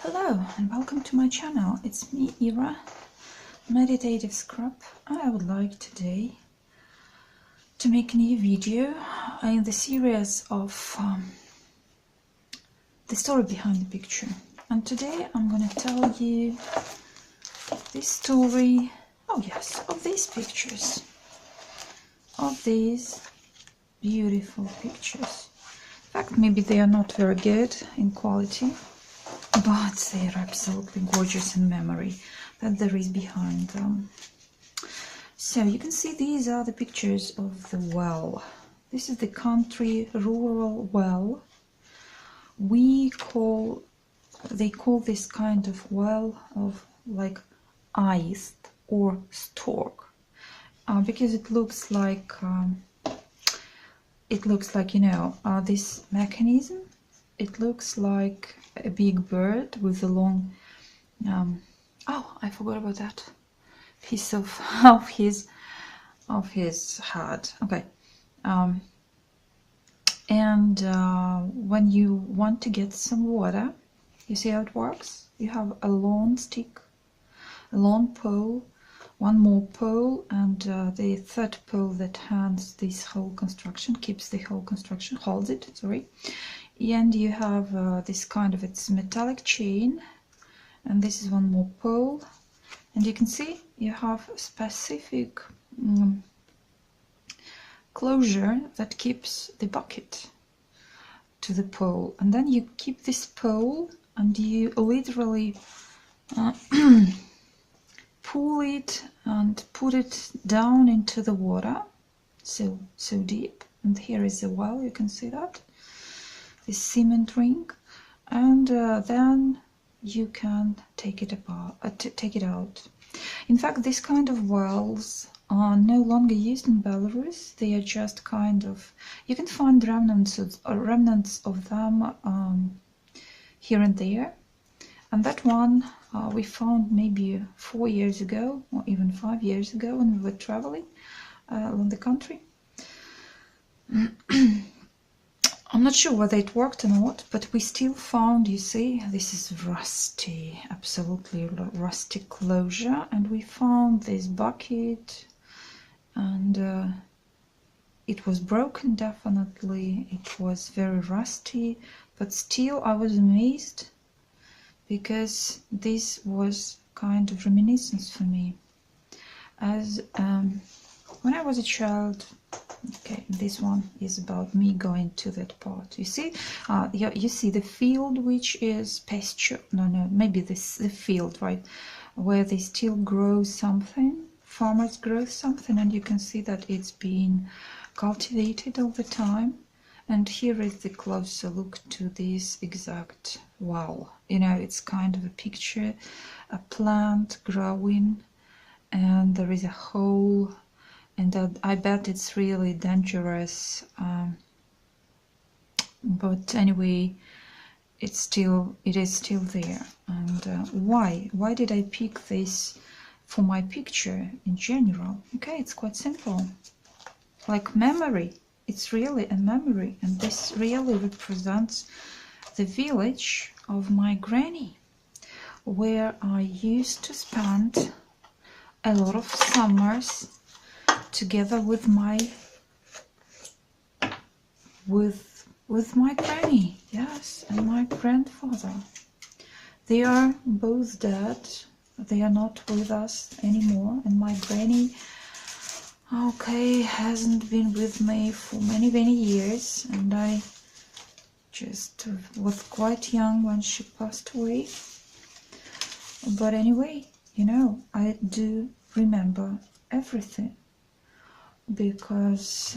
Hello and welcome to my channel. It's me, Ira, Meditative Scrap. I would like today to make a new video in the series of the story behind the picture. And today I'm going to tell you this story, of these pictures, of these beautiful pictures. In fact, maybe they are not very good in quality, but they are absolutely gorgeous in memory that there is behind them. So you can see these are the pictures of the well. This is the country rural well. They call this kind of well of like iced or stork, because it looks like this mechanism. It looks like a big bird with a long I forgot about that piece of his head. Okay. When you want to get some water, you see how it works. You have a long stick, a long pole, one more pole, and the third pole that hands this whole construction, keeps the whole construction, holds it, sorry. And you have this kind of, it's metallic chain, and this is one more pole, and you can see you have a specific closure that keeps the bucket to the pole, and then you keep this pole and you literally pull it and put it down into the water, so deep. And here is the well, you can see that, this cement ring, and then you can take it out. In fact, this kind of wells are no longer used in Belarus. They are just kind of, you can find remnants of them here and there. And that one we found maybe 4 years ago, or even 5 years ago, when we were traveling along the country. I'm not sure whether it worked or not, but we still found, you see, this is rusty, absolutely rusty closure, and we found this bucket, and it was broken, definitely. It was very rusty, but still I was amazed, because this was kind of reminiscence for me. As when I was a child, okay, this one is about me going to that part. You see, you see the field, which is pasture. No, maybe the field, right, where they still grow something. Farmers grow something, and you can see that it's being cultivated all the time. And here is the closer look to this exact well. You know, it's kind of a picture, a plant growing, and there is a hole. And I bet it's really dangerous, but anyway, it is still there. And why did I pick this for my picture in general? Okay, it's quite simple. Like memory, it's really a memory, and this really represents the village of my granny, where I used to spend a lot of summers together with my granny, yes, and my grandfather. They are both dead. They are not with us anymore, and my granny, okay, hasn't been with me for many years, and I just was quite young when she passed away. But anyway, you know, I do remember everything, because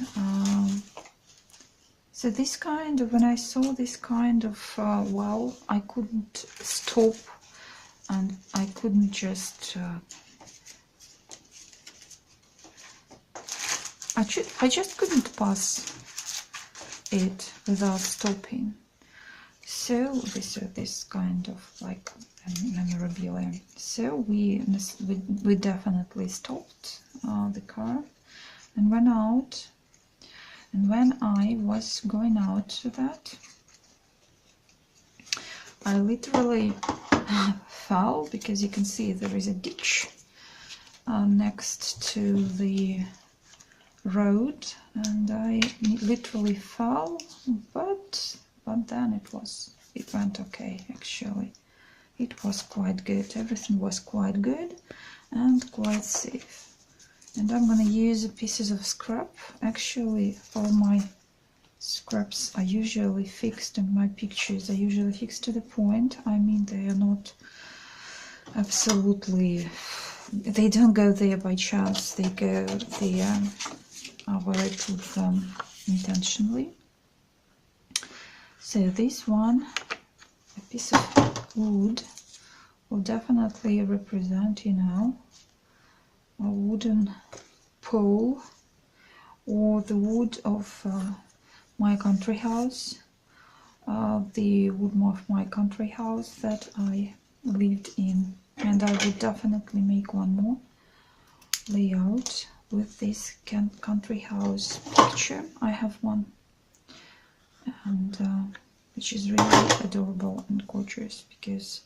so this kind of, when I saw this kind of well, I couldn't stop, and I couldn't just I just couldn't pass it without stopping. So this kind of like memorabilia. So we definitely stopped the car and went out, and when I was going out to that, I literally fell, because you can see there is a ditch next to the road, and I literally fell, but then it went okay. Actually, it was quite good. Everything was quite good and quite safe. And I'm gonna use pieces of scrap. Actually, all my scraps are usually fixed, and my pictures are usually fixed to the point. I mean, they are not absolutely, they don't go there by chance. They go there where I put them intentionally. So this one, a piece of wood, will definitely represent, you know, a wooden pole, or the wood of my country house, the wood of my country house that I lived in. And I would definitely make one more layout with this country house picture. I have one, and which is really adorable and gorgeous, because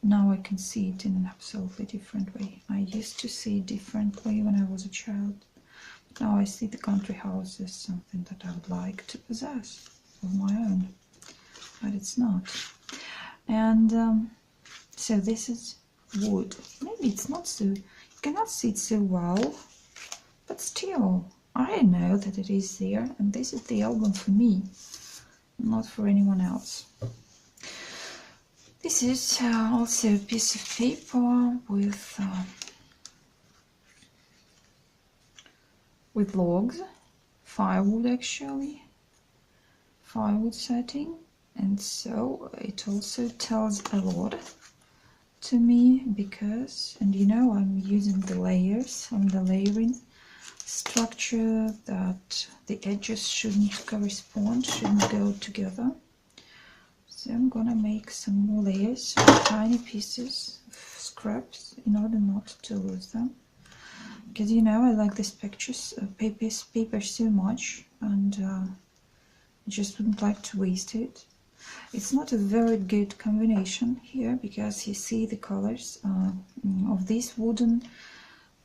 now I can see it in an absolutely different way. I used to see it differently when I was a child. Now I see the country house as something that I would like to possess of my own, but it's not. And so this is wood. Maybe it's not so, you cannot see it so well, but still, I know that it is there, and this is the album for me, not for anyone else. This is also a piece of paper with logs, firewood actually, firewood setting, and so it also tells a lot to me, because, and you know, I'm using the layers on the layering structure, that the edges shouldn't correspond, shouldn't go together. So I'm gonna make some more layers with tiny pieces of scraps in order not to lose them, because, you know, I like this paper so much, and I just wouldn't like to waste it. It's not a very good combination here, because you see the colors of this wooden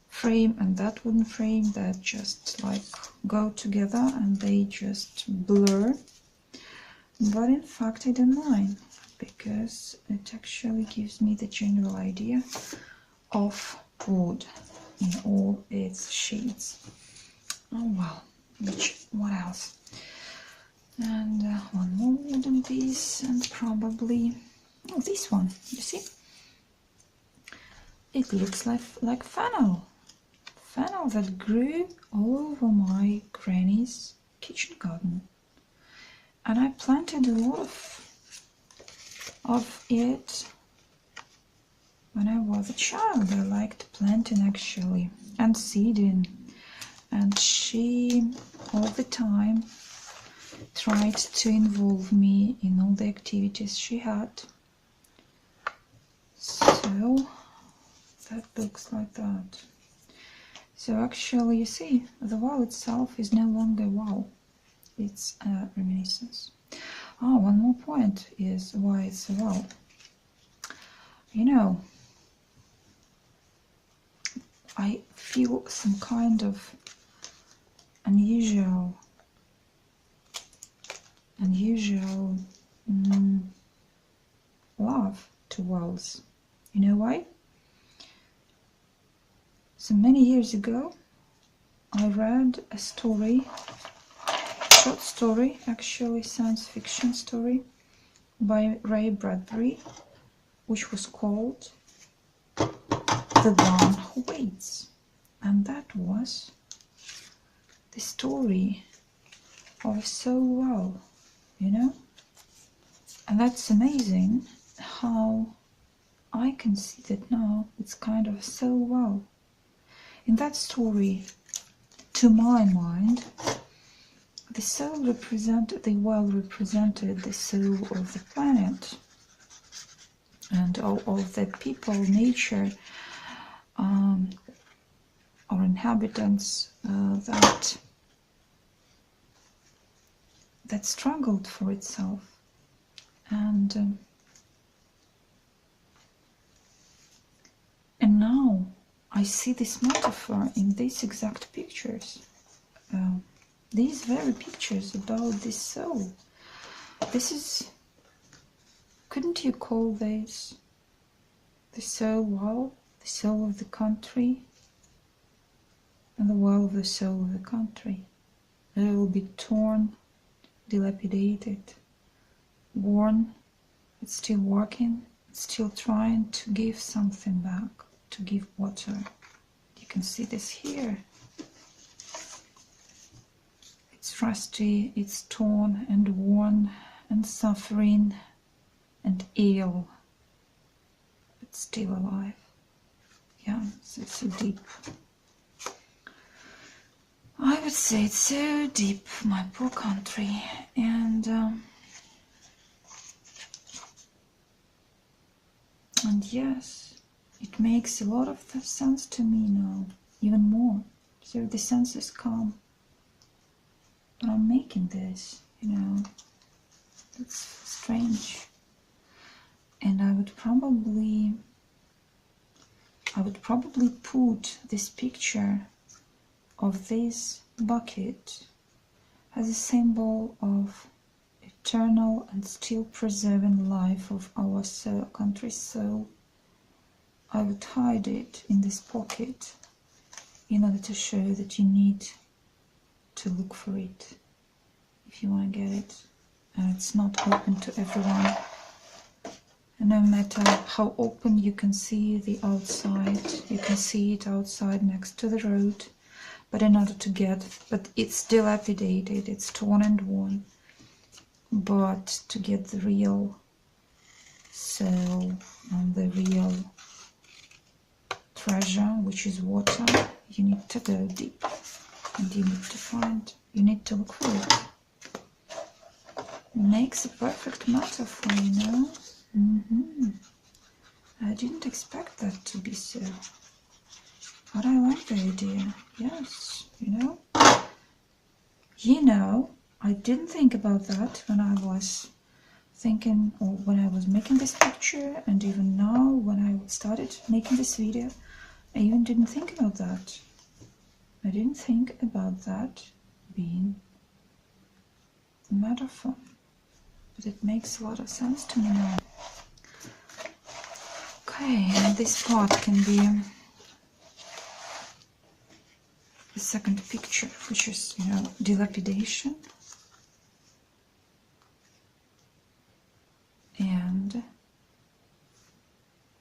frame and that wooden frame that just like go together, and they just blur. But in fact I don't mind, because it actually gives me the general idea of wood in all its shades. Oh well, what else? And one more wooden piece, and probably this one. You see, it looks like fennel that grew all over my granny's kitchen garden, and I planted a lot of it when I was a child. I liked planting actually, and seeding, and she all the time tried to involve me in all the activities she had. So that looks like that. So actually, you see, the wall itself is no longer a wall, it's a reminiscence. Oh, one more point is why it's a wall. You know, I feel some kind of unusual love to walls. You know why? So many years ago I read a story, short story, actually science fiction story, by Ray Bradbury, which was called The One Who Waits. And that was the story of so well, you know? And that's amazing how I can see that now. It's kind of so well. In that story, to my mind, the soul represented the soul of the planet and all of the people, nature, or inhabitants that struggled for itself. And I see this metaphor in these exact pictures. These very pictures about this soul. This is, couldn't you call this the soul wall, the soul of the country, and the wall of the soul of the country? It will be torn, dilapidated, worn. It's still working, it's still trying to give something back, to give water. You can see this here. It's rusty, it's torn and worn and suffering and ill, but still alive. Yeah, so it's so deep. I would say it's so deep, my poor country. And yes, it makes a lot of sense to me now, even more. So the senses come. But I'm making this, you know. It's strange. And I would probably put this picture of this bucket as a symbol of eternal and still preserving life of our country's soul. I would hide it in this pocket in order to show that you need to look for it if you want to get it. And it's not open to everyone. And no matter how open you can see the outside, you can see it outside next to the road, but in order to get, but it's dilapidated, it's torn and worn, but to get the real soul and the real treasure, which is water, you need to go deep, and you need to find, you need to look for it. It makes a perfect metaphor, you know. I didn't expect that to be so, but I like the idea. Yes, you know, I didn't think about that when I was thinking, or when I was making this picture, and even now when I started making this video, I even didn't think about that. I didn't think about that being a metaphor, but it makes a lot of sense to me now. Okay, and this part can be the second picture, which is, you know, dilapidation and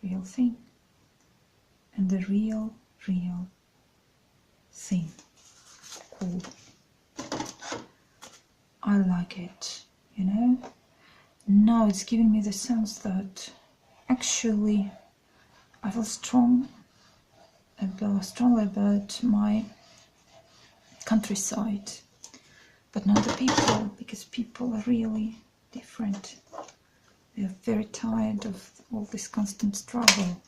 real thing, and the real thing. Cool. I like it, you know. Now it's giving me the sense that actually I feel strongly about my countryside, but not the people, because people are really different. They are very tired of all this constant struggle.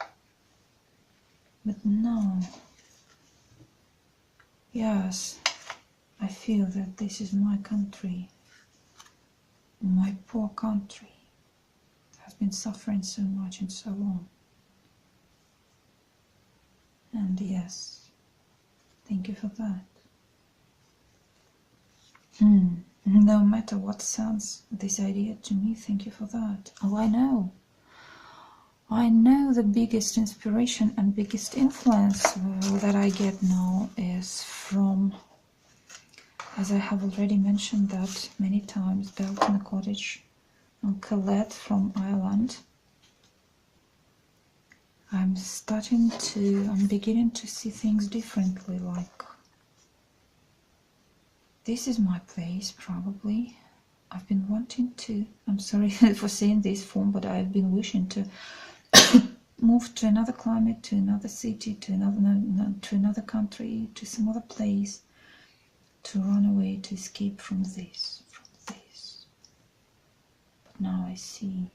But no, yes, I feel that this is my country, my poor country has been suffering so much and so long. And yes, thank you for that. No matter what sounds this idea to me, thank you for that. Oh, I know the biggest inspiration and biggest influence that I get now is from, as I have already mentioned that many times, built in a cottage on Colette from Ireland. I'm beginning to see things differently, like this is my place, probably. I've been wanting to, I'm sorry for saying this form, but I've been wishing to move to another climate, to another city, to another country, to some other place, to run away, to escape from this. But now I see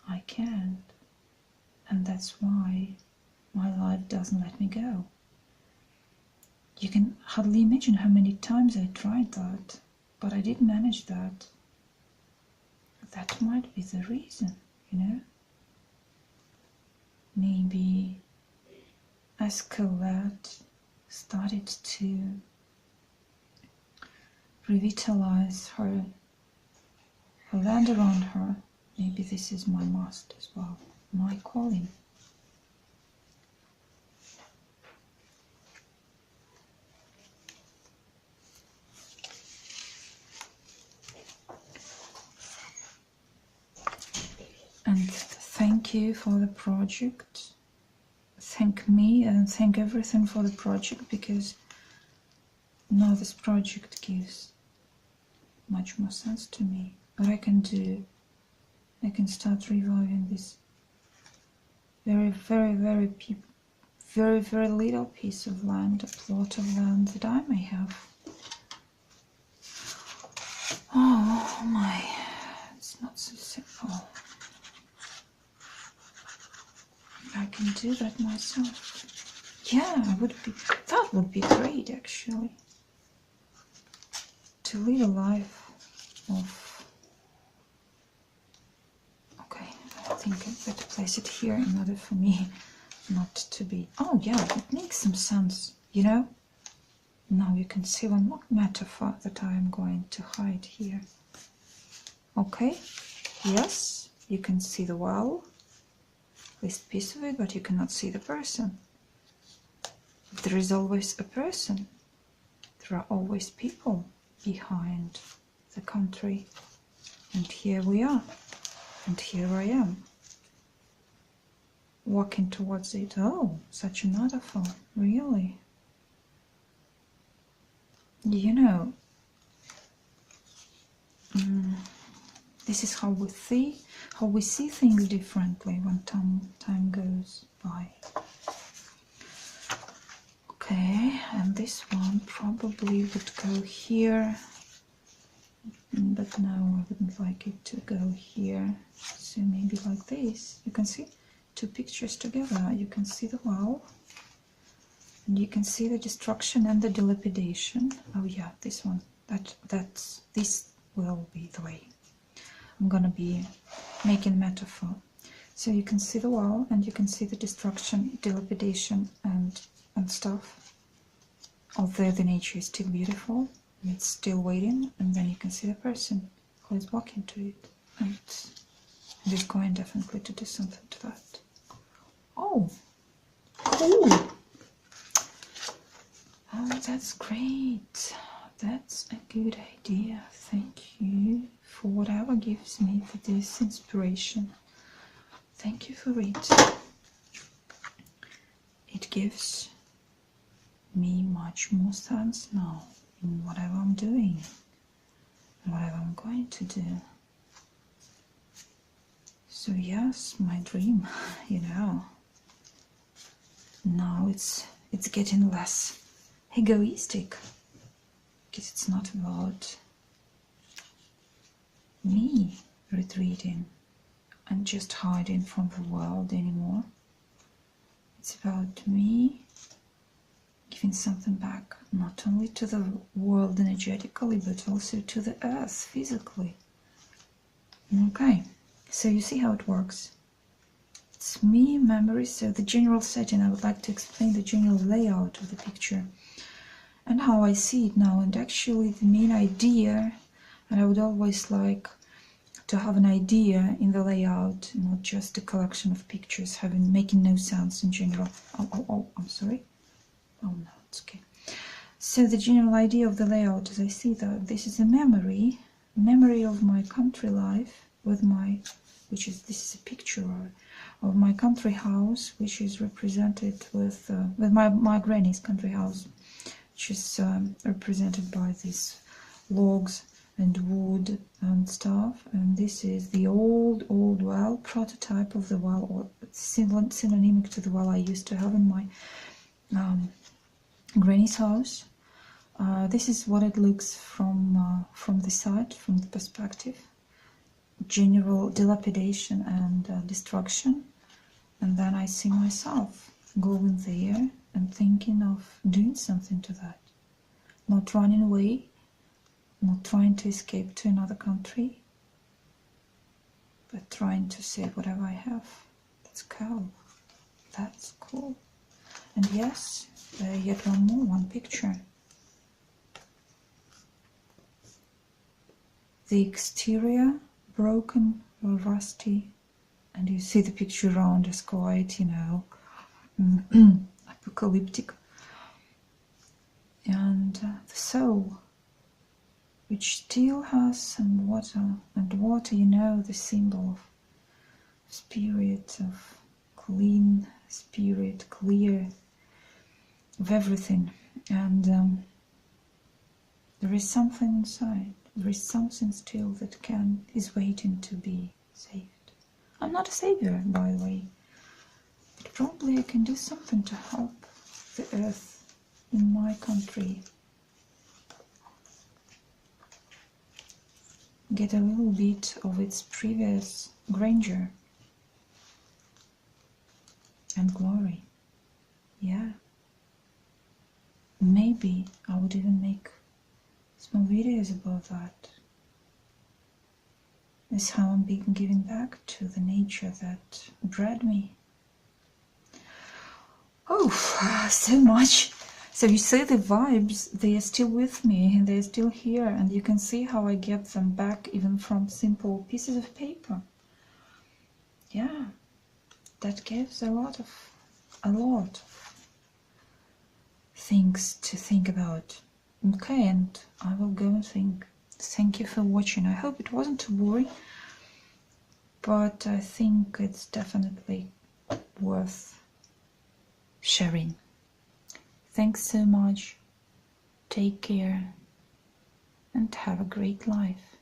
I can't, and that's why my life doesn't let me go. You can hardly imagine how many times I tried that, but I didn't manage that. That might be the reason, you know. Maybe as Colette started to revitalize her land around her. Maybe this is my must as well, my calling. And thank you for the project. Thank me and thank everything for the project, because now this project gives much more sense to me. What I can do, I can start reviving this very little piece of land, a plot of land that I may have. Oh my, it's not so simple. I can do that myself. Yeah, that would be great actually. To lead a life of... Okay, I think I better place it here in order for me not to be... Oh yeah, it makes some sense, you know? Now you can see one more metaphor that I am going to hide here. Okay, yes, you can see the well, this piece of it, but you cannot see the person. There is always a person. There are always people behind the country. And here we are. And here I am. Walking towards it. Oh, such a metaphor. Really? You know, this is how we see things differently when time goes by. Okay, and this one probably would go here, but no, I wouldn't like it to go here. So maybe like this. You can see two pictures together. You can see the wow, and you can see the destruction and the dilapidation. Oh yeah, this one. This will be the way I'm gonna be making metaphor. So you can see the wall, and you can see the destruction, dilapidation, and stuff. Although the nature is still beautiful, it's still waiting, and then you can see the person who is walking to it, and is going definitely to do something to that. Oh, cool! Oh, that's great. That's a good idea. Thank you for whatever gives me this inspiration. Thank you for it. It gives me much more sense now in whatever I'm doing, whatever I'm going to do. So yes, my dream, you know, now it's getting less egoistic, because it's not about me retreating and just hiding from the world anymore. It's about me giving something back, not only to the world energetically, but also to the earth physically. Okay, so you see how it works. It's me, memory, so the general setting. I would like to explain the general layout of the picture and how I see it now, and actually the main idea, and I would always like to have an idea in the layout, not just a collection of pictures making no sense in general. Oh, I'm sorry. Oh no, it's okay. So the general idea of the layout, as I see that, this is a memory of my country life with my, this is a picture of my country house, which is represented with my granny's country house, which is represented by these logs and wood and stuff. And this is the old well, prototype of the well, or synonymic to the well I used to have in my granny's house. This is what it looks from the side, from the perspective. General dilapidation and destruction, and then I see myself going there and thinking of doing something to that, not running away, not trying to escape to another country, but trying to save whatever I have. That's cool. That's cool. And yes, yet one picture. The exterior broken or rusty, and you see the picture around is quite, you know, apocalyptic. And the soul, which still has some water, and water, you know, the symbol of spirit, of clean spirit, clear, of everything. And there is something inside. There is something still that is waiting to be saved. I'm not a savior, by the way, but probably I can do something to help the earth in my country get a little bit of its previous grandeur and glory. Yeah. Maybe I would even make small videos about that. That's how I'm giving back to the nature that bred me. Oh, so much. So you see the vibes, they are still with me, and they're still here, and you can see how I get them back even from simple pieces of paper. Yeah, that gives a lot of things to think about. Okay, and I will go and think. Thank you for watching. I hope it wasn't too boring, but I think it's definitely worth sharing. Thanks so much. Take care and have a great life.